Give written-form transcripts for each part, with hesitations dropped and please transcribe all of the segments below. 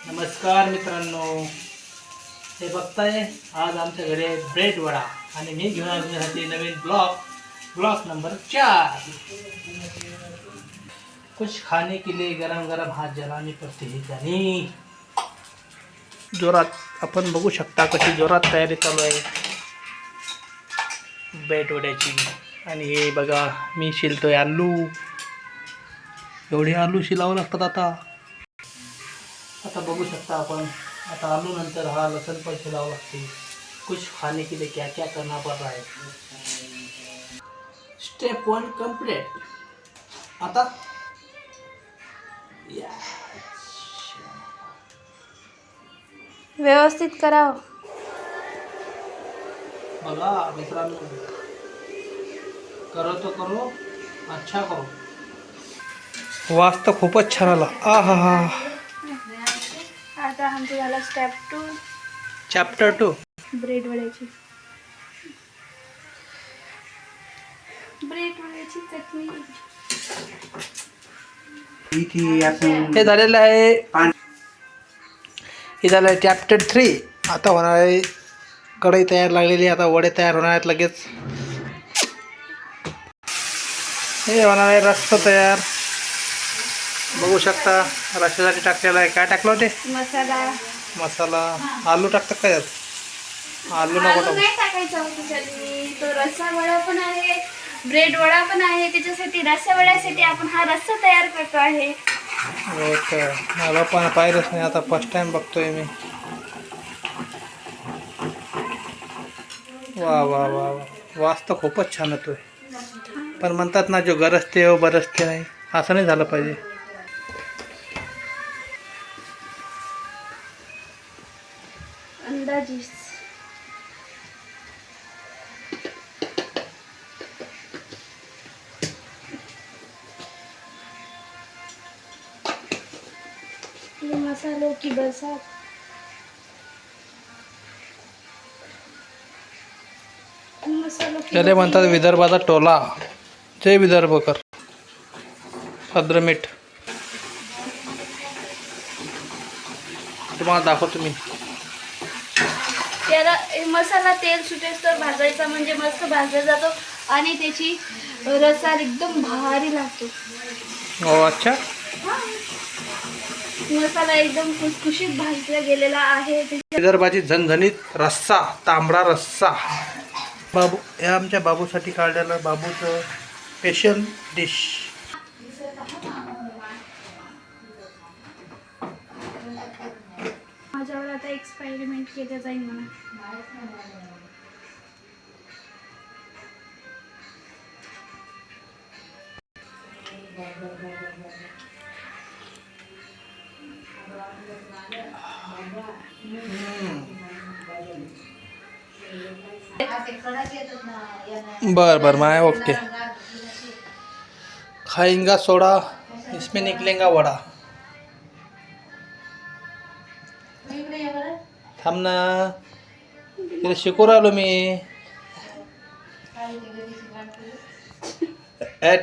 नमस्कार मित्रांनो, हे बघताय आज आमच्या घरी ब्रेड वडा आणि मी घेऊन आलो तुमच्यासाठी नवीन ब्लॉग नंबर 4। कुछ खाने के लिए गरम गरम हाथ जलाने पड़ते हैं जानी। जोरात आपण बघू शकता कशी जोरात तयारी चालू आहे ब्रेड वड्याची। आणि हे बघा मी शिलतोय आलू, एवढे आलू शिलावं लागतात आता बघू शकता आपण। आता आलू नंतर हा लसूण पण शिलावं लागते। कुछ खाने के लिए क्या क्या करना पड़ रहा है। Step 1 complete. आता व्यवस्थित कराव बघा मित्रांनो, करो तो करो, अच्छा करो। वास तर खूपच छान आला। आहा, आता आमचं झालं स्टेप 2 चॅप्टर 2 ब्रेड वड्याची चटणी। हे झालेलं आहे, हे झालं आहे चॅप्टर 3। आता होणार आहे कढई तयार लागलेली, आता वडे तयार होणार आहेत लगेच। हे होणार आहे रस्सा तयार, बघू शकता। रस्स्यासाठी टाकलेला आहे, काय टाकलं होते? मसाला। आलू टाकतात का यात? आलू नको टाकू। नाही टाकायचं होतं चटणी, तो रस्सा वडा पण आहे, ब्रेड वडा पण आहे, त्याच्यासाठी रस्सा वड्यासाठी आपण हा रस्सा तयार करतो आहे। ओके, मला पण पाहिलंच नाही, आता फर्स्ट टाइम बघतोय मी। वा वा वा वा, वास तर खूपच छान येतोय। पण म्हणतात ना, जो गरजते हो बरसते नाही, असं नाही झालं पाहिजे। अंदाजीस ये मसालों की बरसात। त्याला म्हणतात विदर्भाचा टोला। जय विदर्भकर। भद्रमीठ तुम्हाला दाखवतो मी। त्याला मसाला तेल सुटेस तर भाजायचा, म्हणजे मस्त भाजला जातो आणि त्याची रसा एकदम भारी लागतो। हो, अच्छा। मसाला एकदम खुसखुशीत भाजला गेलेला आहे। विदर्भाची झणझणीत रस्सा, तांबडा रस्सा। बाबू, हे आमच्या बाबूसाठी काढलेलं बाबूचं स्पेशल डिश। माझ्यावर आता एक्सपेरिमेंट केलं जाईल म्हणा। बर मैं ओके। खाएंगा सोडा, इसमें निकलेगा वड़ा। थांब ना, तिला शिकू राहिलो मी।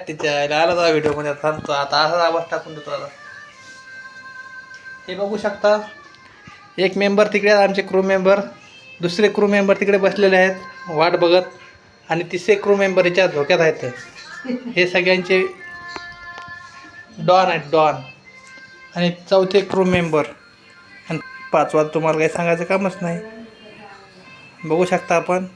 तिच्या आला जा व्हिडिओ मध्ये। थांबतो आता, असा आवाज टाकून देतो आता। हे बघू शकता, एक मेंबर तिकडे, आमचे क्रू मेंबर, दुसरे क्रू मेंबर तिकडे बसलेले आहेत वाट बघत, आणि तिसरे क्रू मेंबर याच्या धोक्यात आहेत। हे सगळ्यांचे डॉन आहेत, डॉन। आणि चौथे क्रू मेंबर, आणि पाचवा तुम्हाला काही सांगायचं कामच नाही। बघू शकता आपण।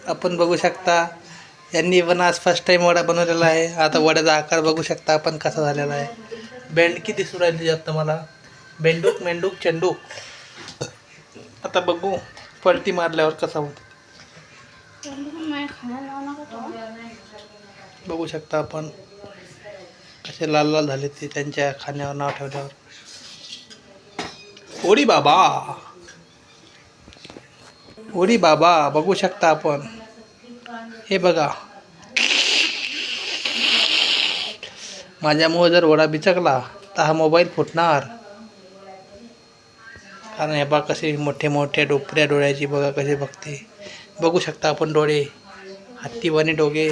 आपण बघू शकता, यांनी पण आज फर्स्ट टाइम वडा बनवलेला आहे। आता वड्याचा आकार बघू शकता आपण कसा झालेला आहे। बेंडकी दिसू राहिली आता मला, बेंडूक मेंडूक चेंडूक। आता बघू पलटी मारल्यावर कसा होत। बघू शकता आपण कसे लाल लाल झाले ते त्यांच्या खाण्यावर नाव ठेवल्यावर। ओडी बाबा, ओडी बाबा, बघू शकता आपण। हे बघा, माझ्यामुळे जर वडा बिचकला तर हा मोबाईल फुटणार। कारण हे बघा कसे मोठे मोठे डोपऱ्या डोळ्याची बघा कसे बघते. बघू शकता आपण डोळे हत्तीवाणी डोळे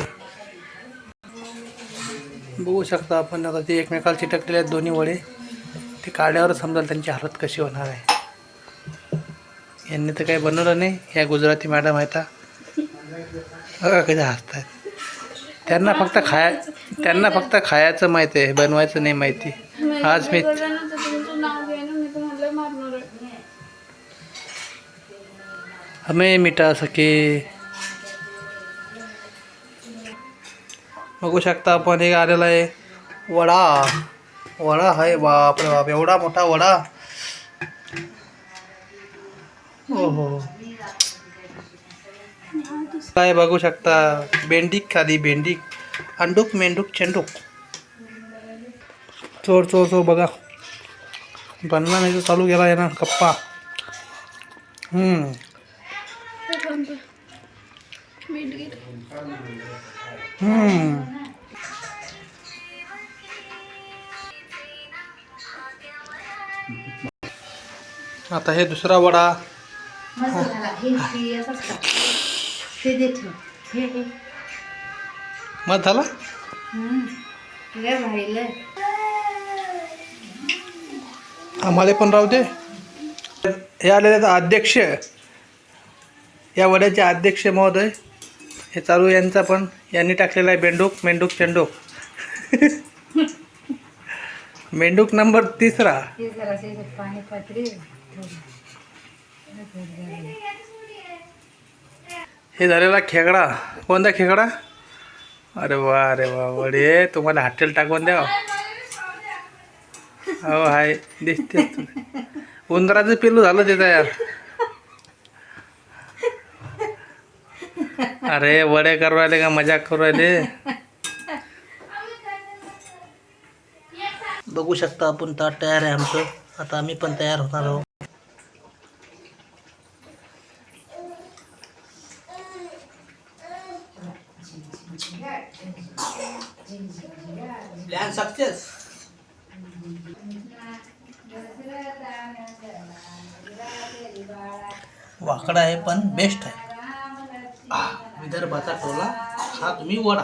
बघू शकता आपण. आता ते एकमेकाला चिटकलेले आहेत दोन्ही वडे. ते काढल्यावर समजाल त्यांची हालत कशी होणार आहे. यांनी तर काही बनवलं नाही. ह्या गुजराती मॅडम आहेत बघा कसे हसतात. त्यांना फक्त खायचं माहिती आहे, बनवायचं नाही माहिती. आज मी हमें मिटा सके. बघू शकता आपण एक आलेला आहे वडा आहे. बापरे बाप एवढा मोठा वडा. ओहो काय बघू शकता. भेंडीक खाली भेंडीक अंडूक मेंढूक चेंडूक. चोर चोर चोर बघा बनला नाही तर चालू गेला आहे ना कप्पा. आता हे दुसरा वडा मत झाला. आम्हाला पण राहू दे. हे आलेले तर अध्यक्ष, या वड्याचे अध्यक्ष महोदय हे चालू यांचा पण. यांनी टाकलेला आहे बेंडूक मेंढूक चेंडूक. मेंढूक नंबर 3. हे झालेला खेकडा. कोणता खेकडा. अरे वा वडे तुम्हाला हॉटेल टाकून द्या. हो हाय दिसते. उंदराचं पिल्लू झालं ते तयार. अरे वडे करू राहिले का मजाक करू राहिले. बघू शकता आपण ताट तयार आहे आमचं. आता आम्ही पण तयार होणार आहोत. Plan success. वाकडा आहे पण बेस्ट आहे. विदर्भाचा टोला हा तुम्ही वडा.